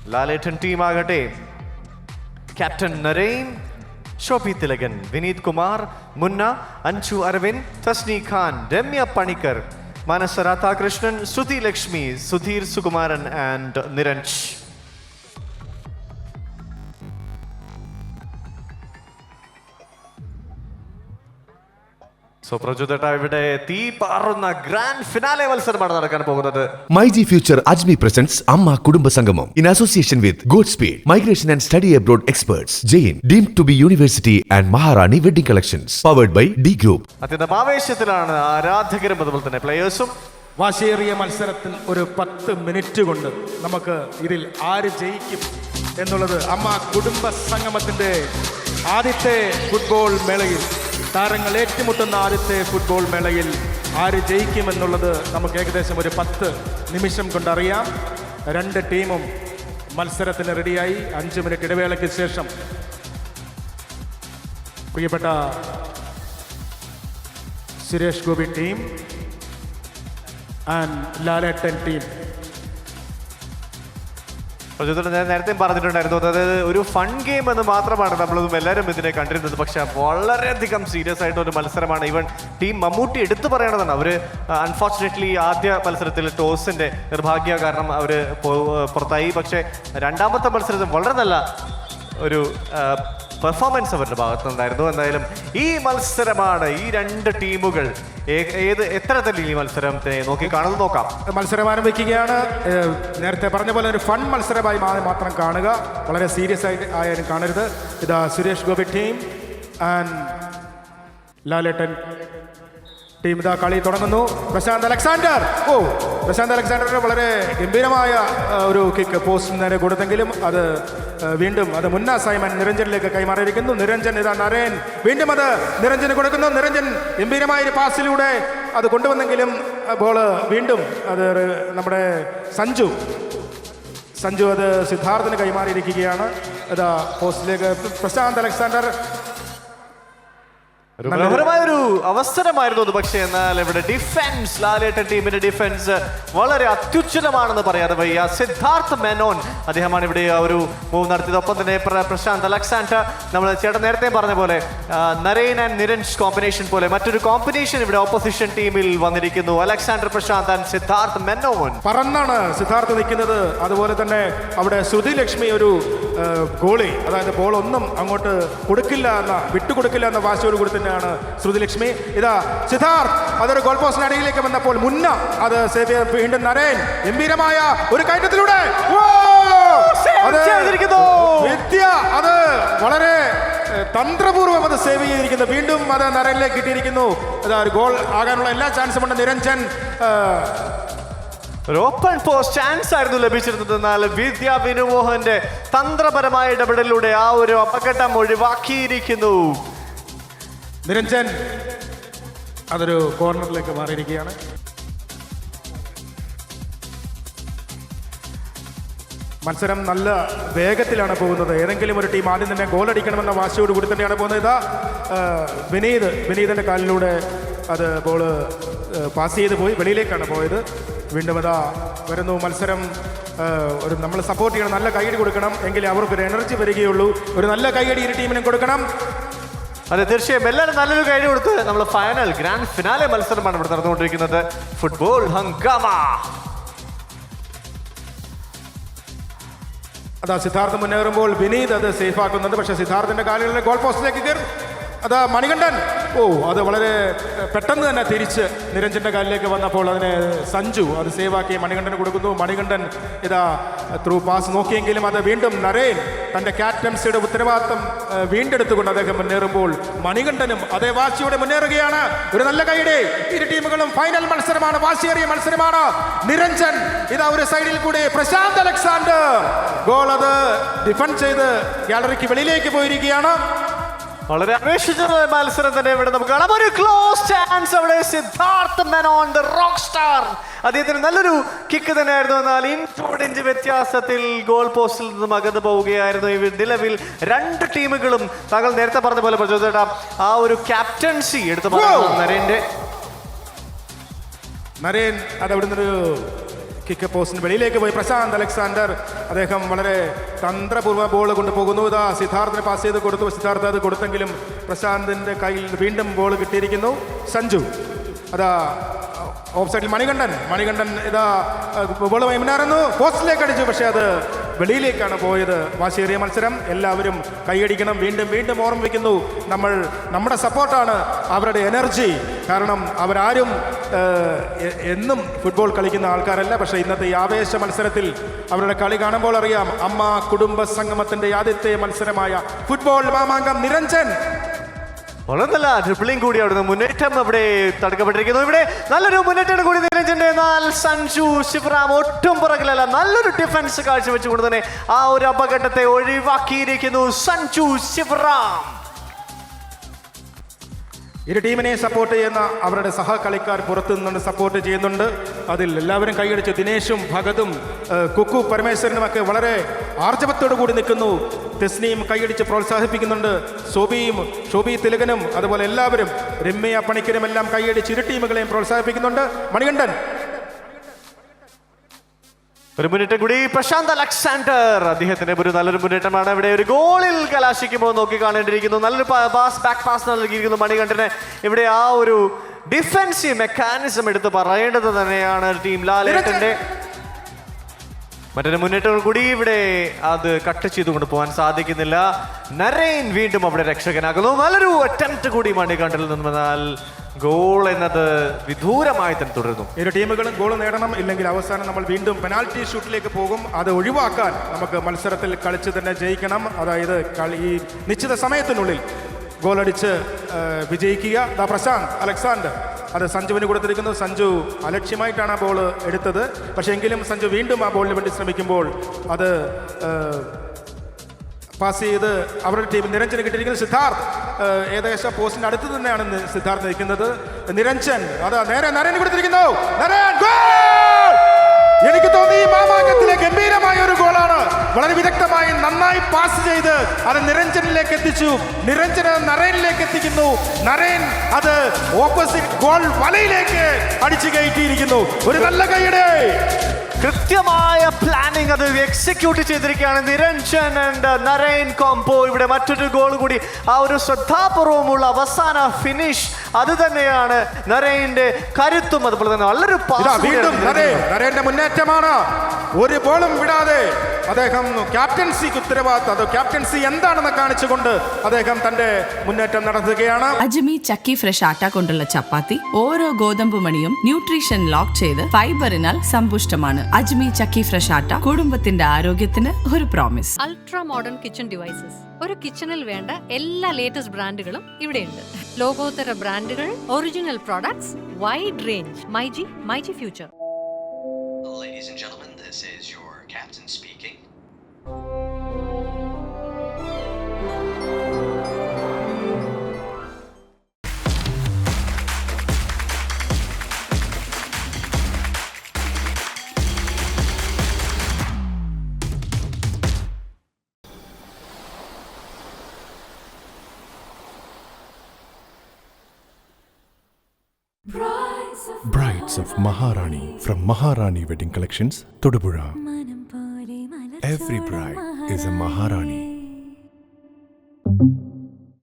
ലാലേട്ടൻ ടീമാകട്ടെ captain Naren, Shobhi Thilakan, Vineeth Kumar, മുന്ന, അൻഷു അരവിന്ദ്, തസ്നി ഖാൻ, രമ്യ പണിക്കർ, മാനസ രാധാകൃഷ്ണൻ, ശ്രുതി Lakshmi, Sudheer Sukumaran and Niranj. ഇവിടെ തീ പാറുന്ന ഗ്രാൻഡ് ഫിനാലെ മത്സരമാണ് നടക്കാൻ പോകുന്നത്. മൈജി ഫ്യൂച്ചർ അജ്മി പ്രസൻസ് അമ്മ കുടുംബ സംഗമം in association with good speed migration and study abroad experts, Jain deemed to be university and Maharani wedding collections, powered by D group. അത്യന്തം ആവേശത്തിലാണ് ആരാധകരും അതുപോലെ തന്നെ പ്ലേയേഴ്സും. വാശിയേറിയ മത്സരത്തിൽ ഒരു 10 മിനിറ്റ് കൊണ്ട് നമുക്ക് ഇതിൽ ആര് ജയിക്കും എന്നുള്ളത് അമ്മ കുടുംബ സംഗമത്തിന്റെ ആദ്യത്തെ ഫുട്ബോൾ മേളയിൽ, താരങ്ങൾ ഏറ്റുമുട്ടുന്ന ആദ്യത്തെ ഫുട്ബോൾ മേളയിൽ ആര് ജയിക്കുമെന്നുള്ളത് നമുക്ക് ഏകദേശം ഒരു 10 നിമിഷം കൊണ്ടറിയാം. 2 ടീമും മത്സരത്തിന് റെഡിയായി. 5 മിനിറ്റ് ഇടവേളയ്ക്ക് ശേഷം പ്രിയപ്പെട്ട Suresh Gopi team and Lalettan team. ഞാൻ നേരത്തെ പറഞ്ഞിട്ടുണ്ടായിരുന്നു, അതായത് ഒരു ഫൺ ഗെയിം എന്ന് മാത്രമാണ് നമ്മളതും എല്ലാവരും ഇതിനെ കണ്ടിരുന്നത്. പക്ഷെ വളരെയധികം സീരിയസ് ആയിട്ട് ഒരു മത്സരമാണ്. ഈവൻ ടീം മമ്മൂട്ടി എടുത്തു പറയണതാണ്. അവർ അൺഫോർച്ചുനേറ്റ്ലി ആദ്യ മത്സരത്തിൽ ടോസിന്റെ നിർഭാഗ്യ കാരണം അവർ പുറത്തായി. പക്ഷേ രണ്ടാമത്തെ മത്സരത്തിൽ വളരെ നല്ല ഒരു പെർഫോമൻസ് അവരുടെ ഭാഗത്തുനിന്നുണ്ടായിരുന്നു. എന്തായാലും ഈ മത്സരമാണ്, ഈ 2 ടീമുകൾ എത്ര തന്നെ ഈ മത്സരത്തെ നോക്കി കാണുന്നത് നോക്കാം. മത്സരം ആരംഭിക്കുകയാണ്. നേരത്തെ പറഞ്ഞ പോലെ ഒരു ഫൺ മത്സരമായി മാത്രം കാണുക, വളരെ സീരിയസ് ആയാലും കാണരുത്. ഇതാ Suresh Gopi team and Lalettan team ഇതാ കളി തുടങ്ങുന്നു. പ്രശാന്ത് അലക്സാണ്ടർ, പ്രശാന്ത് അലക്സാണ്ടറിന് വളരെ ഗംഭീരമായ ഒരു കിക്ക് പോസ്റ്റിന് നേരെ കൊടുത്തെങ്കിലും അത് വീണ്ടും അത് മുന്ന സൈമൻ നിരഞ്ജനിലേക്ക് കൈമാറിയിരിക്കുന്നു. നിരഞ്ജൻ ഇതാ നരേൻ വീണ്ടും അത് നിരഞ്ജന് കൊടുക്കുന്നു. നിരഞ്ജൻ ഗംഭീരമായ ഒരു പാസിലൂടെ അത് കൊണ്ടുവന്നെങ്കിലും ബോള് വീണ്ടും അത് നമ്മുടെ സഞ്ജു അത് സിദ്ധാർത്ഥിന് കൈമാറിയിരിക്കുകയാണ്. ഇതാ പോസ്റ്റിലേക്ക് പ്രശാന്ത് അലക്സാണ്ടർ. മനോഹരമായൊരു അവസരമായിരുന്നു അത്. പക്ഷേ എന്നാൽ ഇവിടെ ഡിഫൻസ്, ലാലേട്ടൻ ടീമിന്റെ ഡിഫൻസ് വളരെ അത്യുജ്വലമാണെന്ന് പറയാതെ വയ്യ. സിദ്ധാർത്ഥ് മേനോൻ അദ്ദേഹമാണ് ഇവിടെ ഒരു മൂവ് നടത്തിയത്. ഒപ്പം തന്നെ പ്രശാന്ത് അലക്സാണ്ടർ, നമ്മൾ ചേട്ടൻ നേരത്തെ പറഞ്ഞ പോലെ നരേൻ ആൻഡ് നിരഞ്ജ് കോമ്പിനേഷൻ പോലെ മറ്റൊരു കോമ്പിനേഷൻ ഇവിടെ ഓപ്പോസിഷൻ ടീമിൽ വന്നിരിക്കുന്നു. Alexander Prashant and Siddharth Menon. പറന്നാണ് സിദ്ധാർത്ഥ് നിൽക്കുന്നത്. അതുപോലെ തന്നെ അവിടെ ശ്രുതി ലക്ഷ്മി ഒരു ഗോളി, അതായത് ബോൾ ഒന്നും അങ്ങോട്ട് വിട്ടുകൊടുക്കില്ല എന്ന വാശിയോട് കൂടി തന്നെയാണ് ശ്രുതി ലക്ഷ്മി. ഇതാ സിദ്ധാർത്ഥ് അതൊരു ഗോൾ പോസ്റ്റിന് അടിയിലേക്ക് വന്നപ്പോൾ മുന്ന അത് സേവ് ചെയ്ത് വീണ്ടും നരേൻ ഗംഭീരമായ ഒരു കയറ്റത്തിലൂടെ വിദ്യ അത് വളരെ തന്ത്രപൂർവ്വം അത് സേവ് ചെയ്തിരിക്കുന്നു. വീണ്ടും അത് നരേനിലേക്ക് കിട്ടിയിരിക്കുന്നു. അതാ ഒരു ഗോൾ ആകാനുള്ള എല്ലാ ചാൻസും ഉണ്ട്. നിരഞ്ജൻ ഒരു ഓപ്പൺ പോസ്റ്റ് ചാൻസ് ആയിരുന്നു ലഭിച്ചിരുന്നത്. എന്നാൽ വിദ്യ വിനുമോഹന്റെ തന്ത്രപരമായ ഇടപെടലിലൂടെ ആ ഒരു അപകടം ഒഴിവാക്കിയിരിക്കുന്നു. നിരഞ്ജൻ അതൊരു കോർണറിലേക്ക് മാറിയിരിക്കുകയാണ്. മത്സരം നല്ല വേഗത്തിലാണ് പോകുന്നത്. ഏതെങ്കിലും ഒരു ടീം ആദ്യം തന്നെ ഗോൾ അടിക്കണമെന്ന വാശിയോട് കൂടി തന്നെയാണ് പോകുന്നത്. ഇതാ വിനീതിന്റെ കാലിലൂടെ അത് ബോള് പാസ് ചെയ്ത് പോയി വെളിയിലേക്കാണ് പോയത്. വീണ്ടും അതാ വരുന്നു. മത്സരം ഒരു നമ്മൾ സപ്പോർട്ട് ചെയ്യണം, നല്ല കൈയടി കൊടുക്കണം, എങ്കിലേ അവർക്കൊരു എനർജി വരികയുള്ളൂ. ഒരു നല്ല കൈയടി ഇരു ടീമിനും കൊടുക്കണം. അതെ, തീർച്ചയായും എല്ലാവരും നല്ലൊരു കൈ കൊടുത്ത് നമ്മൾ ഫൈനൽ ഗ്രാൻഡ് ഫിനാലെ മത്സരമാണ് ഇവിടെ നടന്നുകൊണ്ടിരിക്കുന്നത്. ഫുട്ബോൾ ഹംഗാമ. അതാ സിദ്ധാർത്ഥ് മുന്നേറുമ്പോൾ വിനീത് അത് സേഫ് ആക്കുന്നുണ്ട്. പക്ഷേ സിദ്ധാർത്ഥിന്റെ കാലുകളിലെ ഗോൾ പോസ്റ്റിലേക്ക് കയറി അതാ മണികണ്ഠൻ അത് വളരെ പെട്ടെന്ന് തന്നെ തിരിച്ച് നിരഞ്ജന്റെ കാലിലേക്ക് വന്നപ്പോൾ അതിനെ സഞ്ജു അത് സേവാക്കി മണികണ്ഠന് കൊടുക്കുന്നു. മണികണ്ഠൻ ഇതാ ത്രൂ പാസ് നോക്കിയെങ്കിലും അത് വീണ്ടും നരേൻ തൻ്റെ ക്യാപ്റ്റൻസിയുടെ ഉത്തരവാദിത്തം വീണ്ടെടുത്തുകൊണ്ട് അദ്ദേഹം മുന്നേറുമ്പോൾ മണികണ്ഠനും അതേ വാശിയോടെ മുന്നേറുകയാണ്. ഒരു നല്ല കൈയുടെ ഇരു ടീമുകളും ഫൈനൽ മത്സരമാണ്, വാശിയേറിയ മത്സരമാണ്. നിരഞ്ജൻ ഇതാ ഒരു സൈഡിൽ കൂടി പ്രശാന്ത് അലക്സാണ്ടർ ഗോൾ അത് ഡിഫൻഡ് ചെയ്ത് ഗാലറിക്ക് വെളിയിലേക്ക് പോയിരിക്കുകയാണ്. വളരെ അപേക്ഷിച്ച മത്സരം തന്നെ ഇവിടെ നമുക്ക് കാണാം. ഒരു ക്ലോസ് ചാൻസ് അവിടെ Siddharth Menon the rock star, അദ്ദേഹത്തിന് നല്ലൊരു കിക്ക് തന്നെയായിരുന്നു. എന്നാൽ ഇഞ്ച് വ്യത്യാസത്തിൽ ഗോൾ പോസ്റ്റിൽ നിന്നും അകന്നു പോവുകയായിരുന്നു. നിലവിൽ 2 ടീമുകളും താങ്കൾ നേരത്തെ പറഞ്ഞ പോലെ പ്രചോദിച്ച ആ ഒരു ക്യാപ്റ്റൻസി എടുത്ത് പറയുന്നു. നരേൻ അത് അവിടെ നിന്നൊരു കിക്ക് പോസ്റ്റിന് വെളിയിലേക്ക് പോയി പ്രശാന്ത് അലക്സാണ്ടർ. അദ്ദേഹം വളരെ തന്ത്രപൂർവ്വ ബോൾ കൊണ്ടുപോകുന്നു. ഇതാ സിദ്ധാർത്ഥിന് പാസ് ചെയ്ത് കൊടുത്തു. സിദ്ധാർത്ഥ അത് കൊടുത്തെങ്കിലും പ്രശാന്തിൻ്റെ കയ്യിൽ വീണ്ടും ബോൾ കിട്ടിയിരിക്കുന്നു. സഞ്ജു അതാ ഓഫ് സൈഡിൽ മണികണ്ഠൻ ഇതാ ബോളുമായി മുന്നേറുന്നു. പോസ്റ്റിലേക്ക് അടിച്ചു, പക്ഷേ അത് വെളിയിലേക്കാണ് പോയത്. വാശിയേറിയ മത്സരം, എല്ലാവരും കൈയടിക്കണം. വീണ്ടും ഓർമ്മിപ്പിക്കുന്നു, നമ്മുടെ സപ്പോർട്ടാണ് അവരുടെ എനർജി. കാരണം അവരാരും എന്നും ഫുട്ബോൾ കളിക്കുന്ന ആൾക്കാരല്ല. പക്ഷേ ഇന്നത്തെ ഈ ആവേശ മത്സരത്തിൽ അവരുടെ കളി കാണുമ്പോൾ അറിയാം. അമ്മ കുടുംബ സംഗമത്തിൻ്റെ ആദ്യത്തെ മത്സരമായ ഫുട്ബോൾ മാമാങ്കം നിരഞ്ജൻ വളരെ നല്ല ട്രിപ്പിളിംഗ് കൂടി അവിടുന്ന് മുന്നേറ്റം അവിടെ തടുക്കപ്പെട്ടിരിക്കുന്നു. ഇവിടെ നല്ലൊരു മുന്നേറ്റം കൂടി നിരഞ്ജന്റെ. എന്നാൽ സഞ്ജു ശിവറാം ഒട്ടും പുറകിലല്ല, നല്ലൊരു ഡിഫൻസ് കാഴ്ചവെച്ചുകൊണ്ട് തന്നെ ആ ഒരു അപകടത്തെ ഒഴിവാക്കിയിരിക്കുന്നു സഞ്ജു ശിവറാം. ഇരു ടീമിനെ സപ്പോർട്ട് ചെയ്യുന്ന അവരുടെ സഹകളിക്കാർ പുറത്തു നിന്നുകൊണ്ട് സപ്പോർട്ട് ചെയ്യുന്നുണ്ട്. അതിൽ എല്ലാവരും കൈയടിച്ചു. ദിനേശും ഭഗതും കുക്കു പരമേശ്വരനുമൊക്കെ വളരെ ആർജവത്തോടു കൂടി നിൽക്കുന്നു. തെസ്നിയും കൈയടിച്ച് പ്രോത്സാഹിപ്പിക്കുന്നുണ്ട്. ശോഭി തിലകനും അതുപോലെ എല്ലാവരും, രമ്യ പണിക്കരും എല്ലാം കൈയടിച്ച് ഇരു ടീമുകളെയും പ്രോത്സാഹിപ്പിക്കുന്നുണ്ട്. മണികണ്ഠൻ ഒരു മുന്നേറ്റം കൂടി പ്രശാന്ത് അലക്സാണ്ടർ. അദ്ദേഹത്തിന്റെ ഒരു നല്ലൊരു മുന്നേറ്റമാണ്. ഇവിടെ ഒരു ഗോളിൽ കലാശിക്കുമ്പോൾ നോക്കി കാണേണ്ടിയിരിക്കുന്നു. നല്ലൊരു ബാക്ക് പാസ് നൽകിയിരിക്കുന്നു മണികണ്ഠന്. ഇവിടെ ആ ഒരു ഡിഫൻസീവ് മെക്കാനിസം എടുത്ത് പറയേണ്ടത് തന്നെയാണ് ടീം ലാലേട്ടന്റെ. മറ്റൊരു മുന്നേറ്റങ്ങൾ കൂടി ഇവിടെ അത് കട്ട് ചെയ്തുകൊണ്ട് പോകാൻ സാധിക്കുന്നില്ല. നരേൻ വീണ്ടും അവിടെ രക്ഷകനാകുന്നു. നല്ലൊരു അറ്റംപ്റ്റ് കൂടി മണികണ്ഠനിൽ നിന്നും. എന്നാൽ ഗോൾ എന്നത് വിദൂരമായി തന്നെ തുടരുന്നു. ഇരു ടീമുകളും ഗോൾ നേടണം, ഇല്ലെങ്കിൽ അവസാനം നമ്മൾ വീണ്ടും പെനാൽറ്റി ഷൂട്ടിലേക്ക് പോകും. അത് ഒഴിവാക്കാൻ നമുക്ക് മത്സരത്തിൽ കളിച്ച് തന്നെ ജയിക്കണം. അതായത് ഈ നിശ്ചിത സമയത്തിനുള്ളിൽ ഗോളടിച്ച് വിജയിക്കുക. പ്രശാന്ത് അലക്സാണ്ടർ അത് സഞ്ജുവിന് കൊടുത്തിരിക്കുന്നു. സഞ്ജു അലക്ഷ്യമായിട്ടാണ് ആ ബോൾ എടുത്തത്. പക്ഷേ എങ്കിലും സഞ്ജു വീണ്ടും ആ ബോളിന് വേണ്ടി ശ്രമിക്കുമ്പോൾ അത് പാസ് ചെയ്ത് അവരുടെ ടീം നിരഞ്ജന് കിട്ടിയിരിക്കുന്നത്. സിദ്ധാർത്ഥ് ഏകദേശം പോസ്റ്റിന്റെ അടുത്ത് തന്നെയാണ് സിദ്ധാർത്ഥ് നിൽക്കുന്നത്. നിരഞ്ജൻ അത് നേരെ നരേന് കൊടുത്തിരിക്കുന്നു. എനിക്ക് തോന്നി ഈ മാമാങ്കത്തിലെ ഗംഭീരമായ ഒരു ഗോളാണ്. വളരെ വിദഗ്ധമായി നന്നായി പാസ് ചെയ്ത് അത് നിരഞ്ജനിലേക്ക് എത്തിച്ചു. നിരഞ്ജന് നരേനിലേക്ക് എത്തിക്കുന്നു. നരേൻ അത് ഓപ്പോസിറ്റ് ഗോൾ വലയിലേക്ക് അടിച്ചു കയറ്റിയിരിക്കുന്നു. ഒരു നല്ല കൈയുടെ കൃത്യമായ പ്ലാനിങ് അത് എക്സിക്യൂട്ട് ചെയ്തിരിക്കുകയാണ് നിരഞ്ജൻ ആൻഡ് നരേൻ കോംബോ. ഇവിടെ മറ്റൊരു ഗോൾ കൂടി, ആ ഒരു ശ്രദ്ധാപൂർവമുള്ള അവസാന ഫിനിഷ് അത് തന്നെയാണ് നരേന്റെ കരുത്തും. അതുപോലെ തന്നെ നല്ലൊരു വീണ്ടും നരേന്റെ മുന്നേറ്റമാണ്. ഒരു ബോളും വിടാതെ അദ്ദേഹം ക്യാപ്റ്റൻസിക്ക് ഉത്തരവാദിത്തം, അത് ക്യാപ്റ്റൻസി എന്താണെന്ന് കാണിച്ചുകൊണ്ട് അദ്ദേഹം തന്റെ മുന്നേറ്റം നടത്തുകയാണ്. അജ്മി ചക്കി ഫ്രഷ് ആട്ട കൊണ്ടുള്ള ചപ്പാത്തി ഓരോ ഗോതമ്പ് മണിയും ന്യൂട്രീഷൻ ലോക്ക് ചെയ്ത് ഫൈബറിനാൽ സമ്പുഷ്ടമാണ്. അജ്മി ചക്കി ഫ്രഷ് ആട്ട കുടുംബത്തിന്റെ ആരോഗ്യത്തിന് ഒരു promise. Ultra modern kitchen devices. ഒരു കിച്ചണിൽ വേണ്ട എല്ലാ ലേറ്റസ്റ്റ് ബ്രാൻഡുകളും ഇവിടെയുണ്ട്. ലോകോത്തര ബ്രാൻഡുകൾ, original products, wide range. MyG future. Ladies and gentlemen, this is your captain speaking. Brides of Maharani from Maharani Wedding Collections, Todupuzha. Every bride is a Maharani.